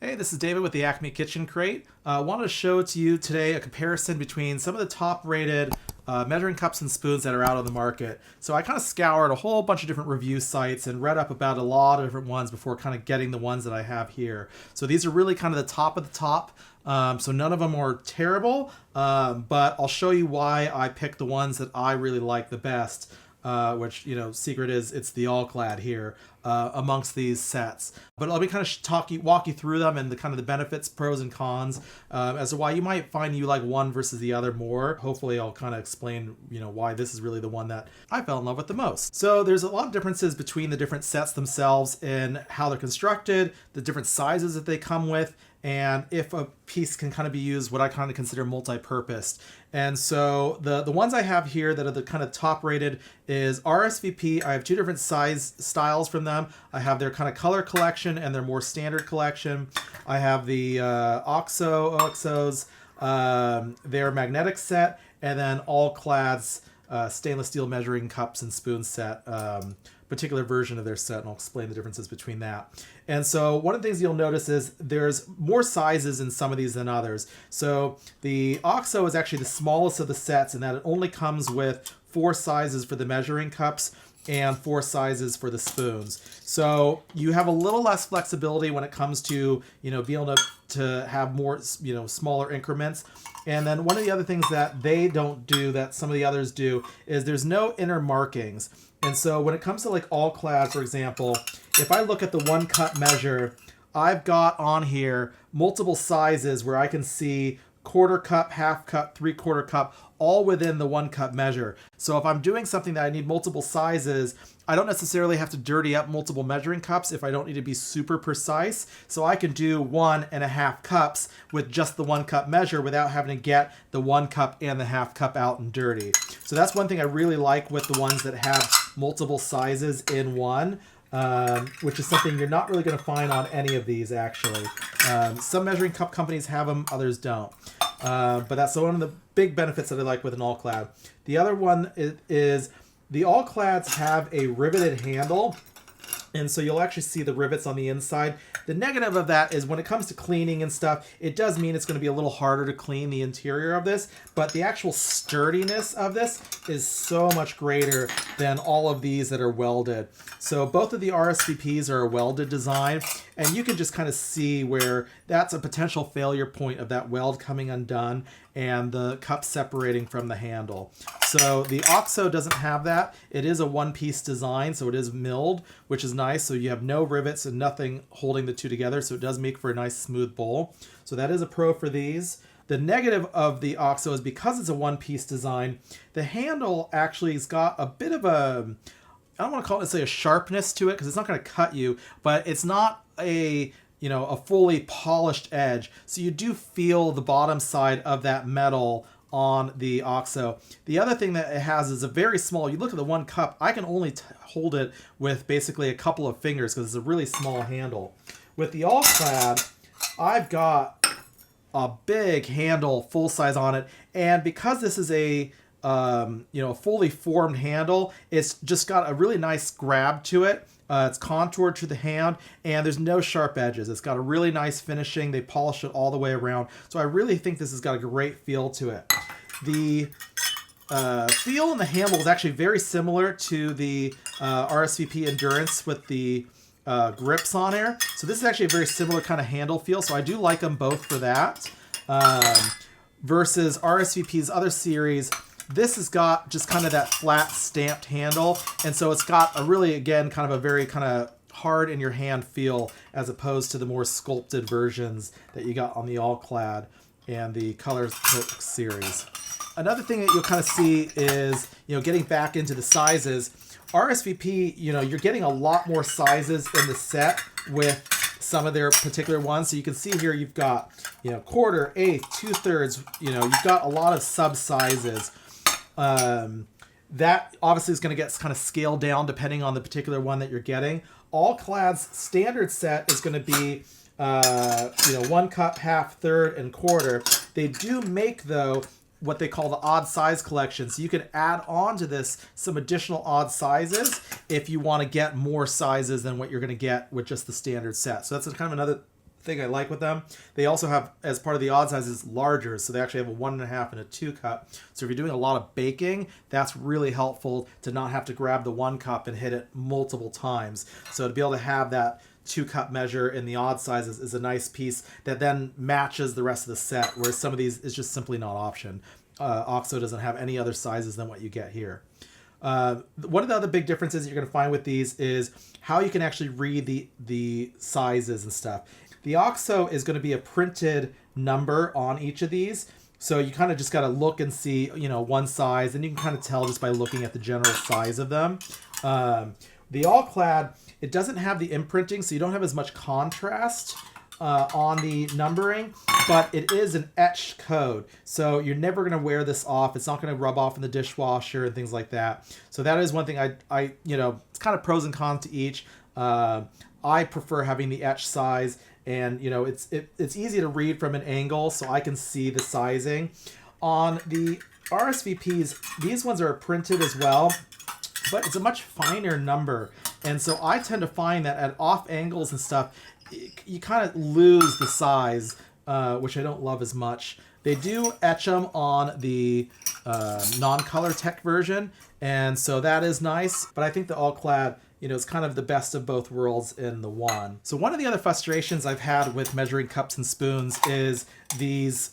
Hey, this is David with the Acme Kitchen Crate. I wanted to show to you today a comparison between some of the top-rated measuring cups and spoons that are out on the market. So I kind of scoured a whole bunch of different review sites and read up about a lot of different ones before kind of getting the ones that I have here. So these are really kind of the top of the top. So none of them are terrible, but I'll show you why I picked the ones that I really like the best. Which, secret is it's the All-Clad here amongst these sets. But let me kind of walk you through them and the kind of the benefits, pros and cons as to why you might find you like one versus the other more. Hopefully I'll kind of explain, why this is really the one that I fell in love with the most. So there's a lot of differences between the different sets themselves in how they're constructed, the different sizes that they come with, and if a piece can kind of be used what I kind of consider multi-purposed. And so the ones I have here that are the kind of top rated is RSVP. I have two different size styles from them. I have their kind of color collection and their more standard collection. I have the OXOs, their magnetic set, and then All-Clad's stainless steel measuring cups and spoons set. Particular version of their set, and I'll explain the differences between that. And so one of the things you'll notice is there's more sizes in some of these than others. So the OXO is actually the smallest of the sets in that it only comes with 4 sizes for the measuring cups and 4 sizes for the spoons. So you have a little less flexibility when it comes to, being able to have more, smaller increments. And then one of the other things that they don't do that some of the others do is there's no inner markings. And so when it comes to like All-Clad, for example, if I look at the 1 cup measure, I've got on here multiple sizes where I can see 1/4 cup, 1/2 cup, 3/4 cup, all within the 1 cup measure. So if I'm doing something that I need multiple sizes, I don't necessarily have to dirty up multiple measuring cups if I don't need to be super precise. So I can do 1.5 cups with just the 1 cup measure without having to get the 1 cup and the 1/2 cup out and dirty. So that's one thing I really like with the ones that have multiple sizes in one. Which is something you're not really going to find on any of these, actually. Some measuring cup companies have them, others don't. But that's one of the big benefits that I like with an All-Clad. The other one is the All-Clads have a riveted handle, and so you'll actually see the rivets on the inside. The negative of that is when it comes to cleaning and stuff, it does mean it's going to be a little harder to clean the interior of this, but the actual sturdiness of this is so much greater than all of these that are welded. So both of the RSVPs are a welded design, and you can just kind of see where that's a potential failure point of that weld coming undone and the cup separating from the handle. So the OXO doesn't have that. It is a one-piece design, so it is milled, which is nice. So you have no rivets and nothing holding the two together, so it does make for a nice smooth bowl. So that is a pro for these. The negative of the OXO is because it's a one-piece design, the handle actually has got a bit of a, I don't want to call it necessarily a sharpness to it because it's not going to cut you, but it's not a fully polished edge. So you do feel the bottom side of that metal on the OXO. The other thing that it has is a very small, you look at the 1 cup, I can only hold it with basically a couple of fingers because it's a really small handle. With the All-Clad, I've got a big handle, full size on it, and because this is a fully formed handle, it's just got a really nice grab to it. It's contoured to the hand, and there's no sharp edges. It's got a really nice finishing. They polish it all the way around. So I really think this has got a great feel to it. The feel in the handle is actually very similar to the RSVP Endurance with the grips on there. So this is actually a very similar kind of handle feel. So I do like them both for that. Versus RSVP's other series, this has got just kind of that flat stamped handle, and so it's got a really, again, kind of a very kind of hard in your hand feel as opposed to the more sculpted versions that you got on the All-Clad and the Color Cook series. Another thing that you'll kind of see is, getting back into the sizes, RSVP, you're getting a lot more sizes in the set with some of their particular ones. So you can see here you've got, 1/4, 1/8, 2/3, you've got a lot of sub sizes. That obviously is going to get kind of scaled down depending on the particular one that you're getting. All-Clad's standard set is going to be 1 cup, 1/2, 1/3, and 1/4. They do make, though, what they call the odd size collection. So you can add on to this some additional odd sizes if you want to get more sizes than what you're going to get with just the standard set. So that's kind of another thing I like with them. They also have, as part of the odd sizes, larger, so they actually have a 1.5 and a 2 cup. So if you're doing a lot of baking, that's really helpful to not have to grab the 1 cup and hit it multiple times. So to be able to have that 2 cup measure in the odd sizes is a nice piece that then matches the rest of the set, whereas some of these is just simply not option. OXO doesn't have any other sizes than what you get here. One of the other big differences you're going to find with these is how you can actually read the sizes and stuff. The OXO is going to be a printed number on each of these. So you kind of just got to look and see, you know, one size, and you can kind of tell just by looking at the general size of them. The All-Clad, it doesn't have the imprinting, so you don't have as much contrast on the numbering, but it is an etched code. So you're never going to wear this off. It's not going to rub off in the dishwasher and things like that. So that is one thing I you know, it's kind of pros and cons to each. I prefer having the etched size, and you know, it's easy to read from an angle, so I can see the sizing. On the RSVPs, these ones are printed as well, but it's a much finer number. And so I tend to find that at off angles and stuff, you kind of lose the size, which I don't love as much. They do etch them on the non-color tech version, and so that is nice. But I think the All-Clad, you know, is kind of the best of both worlds in the one. So one of the other frustrations I've had with measuring cups and spoons is these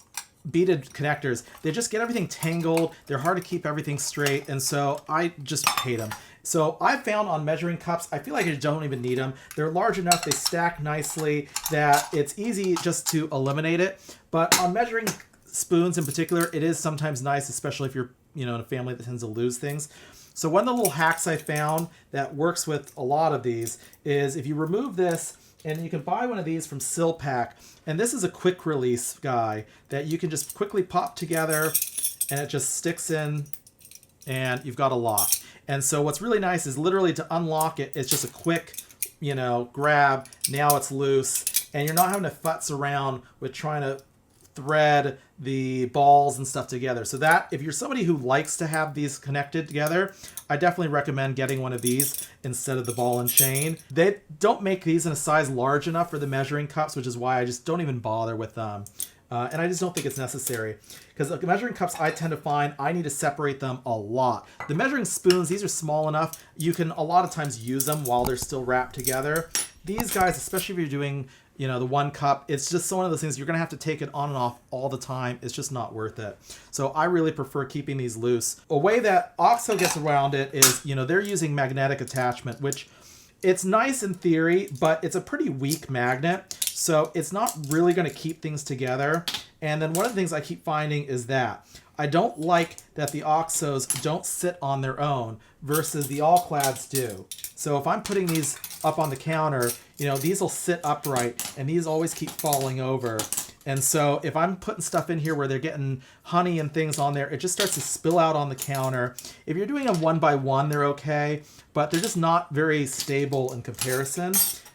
beaded connectors. They just get everything tangled. They're hard to keep everything straight, and so I just hate them. So I found on measuring cups, I feel like I don't even need them. They're large enough, they stack nicely, that it's easy just to eliminate it. But on measuring spoons in particular, it is sometimes nice, especially if you're, you know, in a family that tends to lose things. So one of the little hacks I found that works with a lot of these is if you remove this, and you can buy one of these from Silpack, and this is a quick release guy that you can just quickly pop together, and it just sticks in, and you've got a lock. And so what's really nice is literally to unlock it, it's just a quick, you know, grab. Now it's loose, and you're not having to futz around with trying to thread the balls and stuff together. So that, if you're somebody who likes to have these connected together, I definitely recommend getting one of these instead of the ball and chain. They don't make these in a size large enough for the measuring cups, which is why I just don't even bother with them. And I just don't think it's necessary, because the measuring cups, I tend to find I need to separate them a lot. The measuring spoons, these are small enough, you can a lot of times use them while they're still wrapped together. These guys, especially if you're doing, you know, the 1 cup, it's just one of those things you're going to have to take it on and off all the time. It's just not worth it. So I really prefer keeping these loose. A way that OXO gets around it is, you know, they're using magnetic attachment, which it's nice in theory, but it's a pretty weak magnet. So it's not really going to keep things together. And then one of the things I keep finding is that I don't like that the OXOs don't sit on their own versus the All-Clads do. So if I'm putting these up on the counter, you know, these will sit upright, and these always keep falling over. And so if I'm putting stuff in here where they're getting honey and things on there, it just starts to spill out on the counter. If you're doing a 1x1, they're okay, but they're just not very stable in comparison.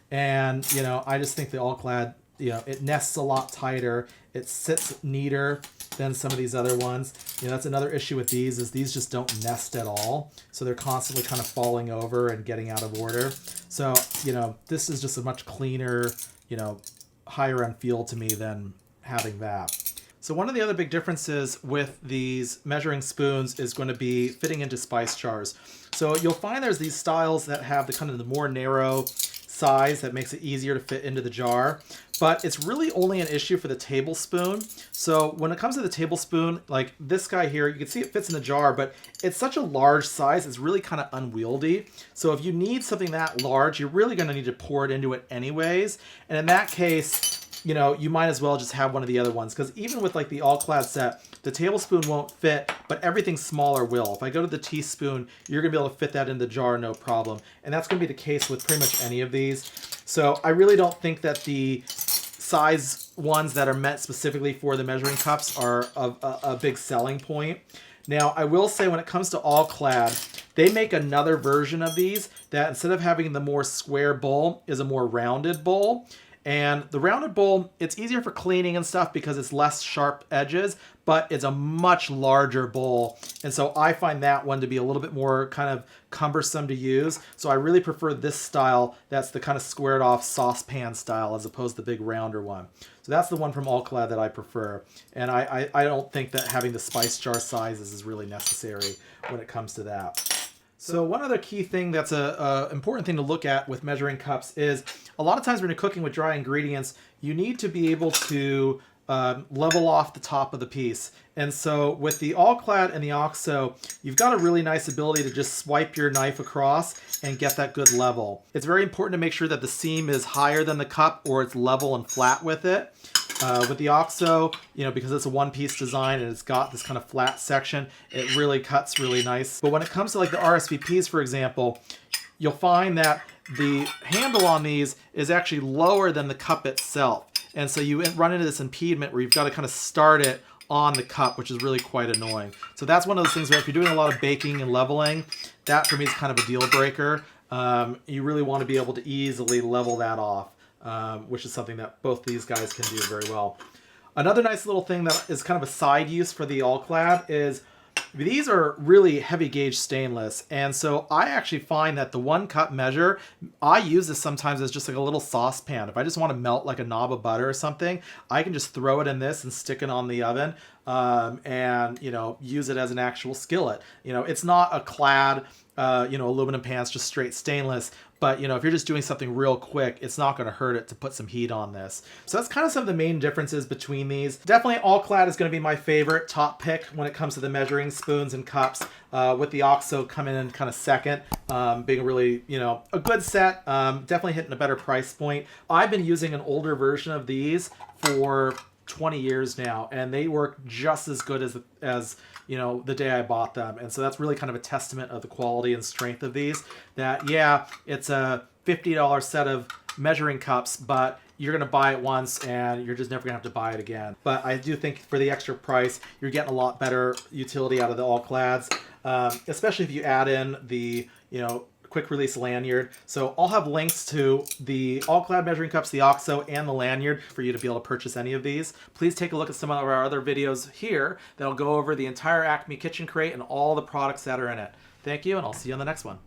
And, you know, I just think the All-Clad, you know, it nests a lot tighter. It sits neater than some of these other ones. You know, that's another issue with these, is these just don't nest at all. So they're constantly kind of falling over and getting out of order. So, you know, this is just a much cleaner, you know, higher end feel to me than having that. So one of the other big differences with these measuring spoons is going to be fitting into spice jars. So you'll find there's these styles that have the kind of the more narrow size that makes it easier to fit into the jar, but it's really only an issue for the tablespoon. So when it comes to the tablespoon, like this guy here, you can see it fits in the jar, but it's such a large size, it's really kind of unwieldy. So if you need something that large, you're really going to need to pour it into it anyways. And in that case, you know, you might as well just have one of the other ones, because even with like the All-Clad set, the tablespoon won't fit, but everything smaller will. If I go to the teaspoon, you're going to be able to fit that in the jar, no problem. And that's going to be the case with pretty much any of these. So I really don't think that the size ones that are meant specifically for the measuring cups are a big selling point. Now, I will say when it comes to All-Clad, they make another version of these that instead of having the more square bowl is a more rounded bowl. And the rounded bowl, it's easier for cleaning and stuff because it's less sharp edges, but it's a much larger bowl. And so I find that one to be a little bit more kind of cumbersome to use. So I really prefer this style that's the kind of squared off saucepan style as opposed to the big rounder one. So that's the one from All-Clad that I prefer. And I don't think that having the spice jar sizes is really necessary when it comes to that. So one other key thing that's a important thing to look at with measuring cups is a lot of times when you're cooking with dry ingredients, you need to be able to level off the top of the piece. And so with the All-Clad and the OXO, you've got a really nice ability to just swipe your knife across and get that good level. It's very important to make sure that the seam is higher than the cup or it's level and flat with it. With the OXO, because it's a one-piece design and it's got this kind of flat section, it really cuts really nice. But when it comes to like the RSVPs, for example, you'll find that the handle on these is actually lower than the cup itself. And so you run into this impediment where you've got to kind of start it on the cup, which is really quite annoying. So that's one of those things where if you're doing a lot of baking and leveling, that for me is kind of a deal breaker. You really want to be able to easily level that off. Which is something that both these guys can do very well. Another nice little thing that is kind of a side use for the All-Clad is these are really heavy gauge stainless, and so I actually find that the 1 cup measure, I use this sometimes as just like a little saucepan. If I just want to melt like a knob of butter or something, I can just throw it in this and stick it on the oven and use it as an actual skillet. It's not a clad aluminum pan, it's just straight stainless. But, if you're just doing something real quick, it's not going to hurt it to put some heat on this. So that's kind of some of the main differences between these. Definitely All-Clad is going to be my favorite top pick when it comes to the measuring spoons and cups, with the OXO coming in kind of second, being really, a good set, definitely hitting a better price point. I've been using an older version of these for 20 years now, and they work just as good as the day I bought them. And so that's really kind of a testament of the quality and strength of these, that it's a $50 set of measuring cups, but you're going to buy it once and you're just never going to have to buy it again. But I do think for the extra price, you're getting a lot better utility out of the All-Clads, especially if you add in the quick release lanyard. So I'll have links to the All-Clad measuring cups, the OXO, and the lanyard for you to be able to purchase any of these. Please take a look at some of our other videos here that'll go over the entire Acme kitchen crate and all the products that are in it. Thank you, and I'll see you on the next one.